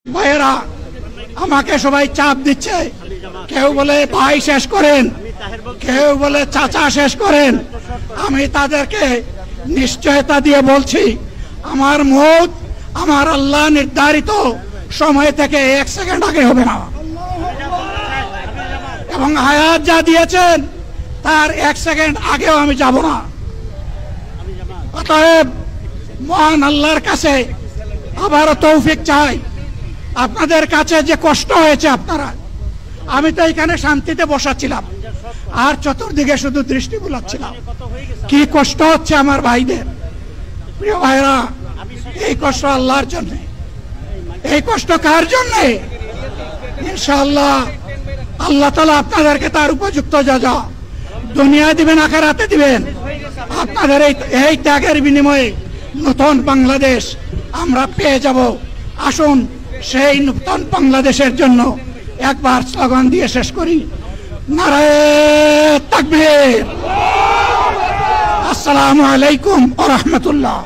ভাইয়েরা আমাকে সবাই চাপ দিচ্ছে, কেউ বলে ভাই শেষ করেন, কেউ বলে চাচা শেষ করেন। আমি তাদেরকে নিশ্চয়তা দিয়ে বলছি, আমার মৌত আমার আল্লাহ নির্ধারিত সময় থেকে 1 সেকেন্ড আগে হবে না, এবং হায়াত যা দিয়েছেন তার 1 সেকেন্ড আগেও আমি যাব না। অতএব মহান আল্লাহর কাছে আবারও তৌফিক চাই। আপনাদের কাছে যে কষ্ট হয়েছে আপনারা, আমি তো এখানে শান্তিতে বসাচ্ছিলাম আর চতুর্দিকে শুধু দৃষ্টি বুলাচ্ছিলাম, কি কষ্ট হচ্ছে আমার ভাইদের। প্রিয় ভাইরা, এই কষ্ট আল্লাহর জন্য। এই কষ্ট কার জন্য? ইনশাআল্লাহ আল্লাহ তাআলা আপনাদেরকে তার উপযুক্ত জাযা দুনিয়ায় দিবেন, আখিরাতে দিবেন। আপনাদের এই ত্যাগের বিনিময়ে নতুন বাংলাদেশ আমরা পেয়ে যাব। আসুন সেই নতুন বাংলাদেশের জন্য একবার স্লোগান দিয়ে শেষ করি, নারায়ে তাকবীর। আসসালামু আলাইকুম ওয়া রাহমাতুল্লাহ।